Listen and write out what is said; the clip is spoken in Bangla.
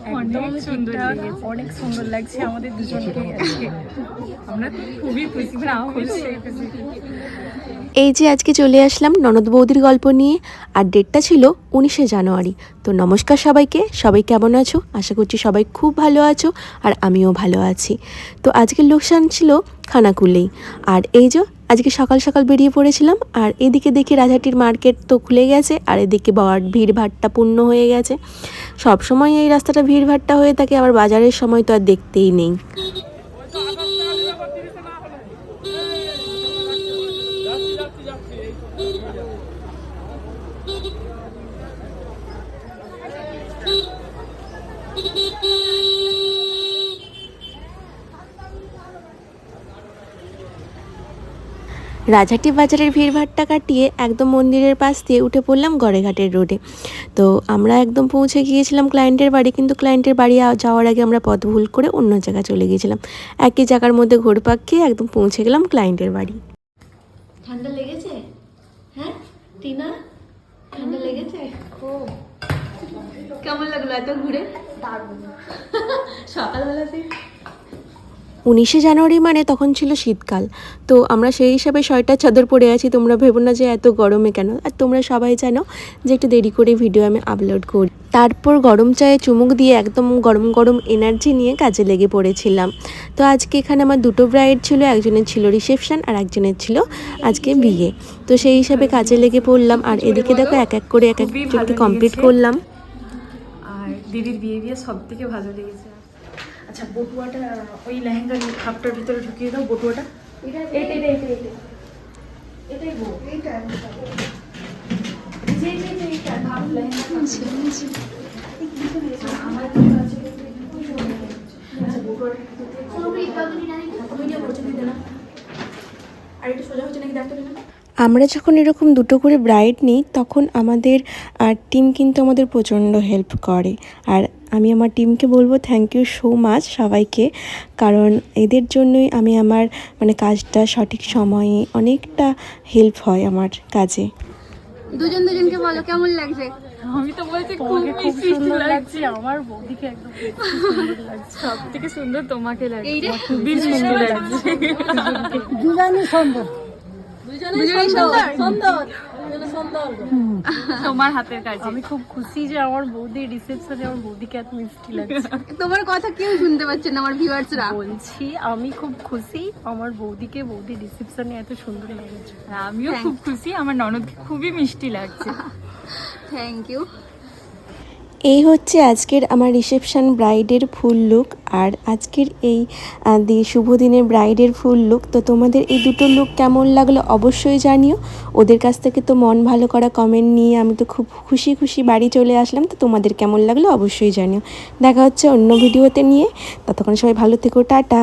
একদম ঠিকঠাক, অনেক সুন্দর লাগছে আমাদের দুজনকে আজকে। আমরা তো খুবই খুশি, অবশ্যই খুশি। এই যে আজকে চলে আসলাম ননদ বৌদির গল্প নিয়ে, আর ডেটটা ছিল 19শে জানুয়ারি। তো নমস্কার সবাইকে, সবাই কেমন আছো? আশা করছি সবাই খুব ভালো আছো, আর আমিও ভালো আছি। তো আজকের লোকসান ছিল খানাকুলেই। আর এই যে আজকে সকাল সকাল বেরিয়ে পড়েছিলাম, আর এদিকে দেখি রাজহাটির মার্কেট তো খুলে গেছে, আর এদিকে ভিড়ভাট্টা পূর্ণ হয়ে গেছে। সব সময় এই রাস্তাটা ভিড়ভাট্টা হয়ে থাকে, আবার বাজারের সময় তো আর দেখতেই নেই। রাজহাটি বাজারের ভিড়ভাট্টা কাটিয়ে একদম মন্দিরের পাশ দিয়ে উঠে পড়লাম গড়েঘাটের রোডে। তো আমরা একদম পৌঁছে গিয়েছিলাম ক্লায়েন্টের বাড়ি, কিন্তু ক্লায়েন্টের বাড়ি যাওয়ার আগে আমরা পথ ভুল করে অন্য জায়গায় চলে গিয়েছিলাম। একই জায়গার মধ্যে ঘোরপাক খেয়ে একদম পৌঁছে গেলাম ক্লায়েন্টের বাড়ি। ঠান্ডা লেগেছে? হ্যাঁ টিনা, ঠান্ডা লেগেছে খুব? কেমন লাগলো এত ঘুরে? দারুণ। সকালবেলাতে 19শে জানুয়ারি মানে তখন ছিল শীতকাল। তো আমরা সেই হিসাবে সোয়েটার চাদর পরে আছি। তোমরা ভেবো না যে এত গরমে কেন, আর তোমরা সবাই জানো যে একটু দেরি করে ভিডিও আমি আপলোড করি। তারপর গরম চায়ে চুমুক দিয়ে একদম গরম গরম এনার্জি নিয়ে কাজে লেগে পড়েছিলাম। তো আজকে এখানে আমার দুটো ব্রাইড ছিল, একজনের ছিল রিসেপশন আর একজনের ছিল আজকে বিয়ে। তো সেই হিসাবে কাজে লেগে পড়লাম, আর এদিকে দেখো এক এক করে এক একজনকে কমপ্লিট করলাম। আর দিদির বিয়ে সব থেকে ভালো লেগেছে। আচ্ছা, বটুয়াটা ওই লেহেঙ্গার খাপটার ভিতরে ঢুকিয়ে দাও। বটুয়াটা এটাই বউ, এইটা খাপ লেহেঙ্গা। আমার আচ্ছা, বটুয়াটা আর এটা সোজা হচ্ছে নাকি দেখতে না। আমরা যখন এরকম দুটো করে ব্রাইড নিই, তখন আমাদের টিম কিন্তু আমাদের প্রচণ্ড হেল্প করে। আর আমি আমার টিমকে বলবো থ্যাংক ইউ সো মাচ সবাইকে, কারণ এদের জন্যই আমি আমার মানে কাজটা সঠিক সময়ে অনেকটা হেল্প হয় আমার কাজে। দুজন দুজনকে বলো কেমন লাগছে? আমি তো বলছি খুব সুন্দর লাগছে। আমার বৌদিকে একদম সুন্দর লাগছে, সব থেকে সুন্দর তোমাকে লাগছে। খুবই সুন্দর লাগছে, দুজনই সুন্দর, তোমার হাতের কাজ। আমি খুব খুশি যে আমার বৌদির রিসেপশনে আমার বৌদিকে এত মিষ্টি লাগছে। তোমার কথা কেউ শুনতে পাচ্ছে না আমার ভিউয়ার্সরা। বলছি আমি খুব খুশি আমার বৌদিকে বৌদির রিসেপশনে এত সুন্দর লাগছে। আমিও খুব খুশি, আমার ননদকে খুবই মিষ্টি লাগছে। Thank you. এই হচ্ছে আজকের আমার রিসেপশন ব্রাইডের ফুল লুক, আর আজকের এই শুভ দিনের ব্রাইডের ফুল লুক। তো তোমাদের এই দুটো লুক কেমন লাগলো অবশ্যই জানিও। ওদের কাছ থেকে তো মন ভালো করা কমেন্ট নিয়ে আমি তো খুব খুশি খুশি বাড়ি চলে আসলাম। তো তোমাদের কেমন লাগলো অবশ্যই জানিও। দেখা হচ্ছে অন্য ভিডিওতে নিয়ে, ততক্ষণ সবাই ভালো থেকো, টাটা।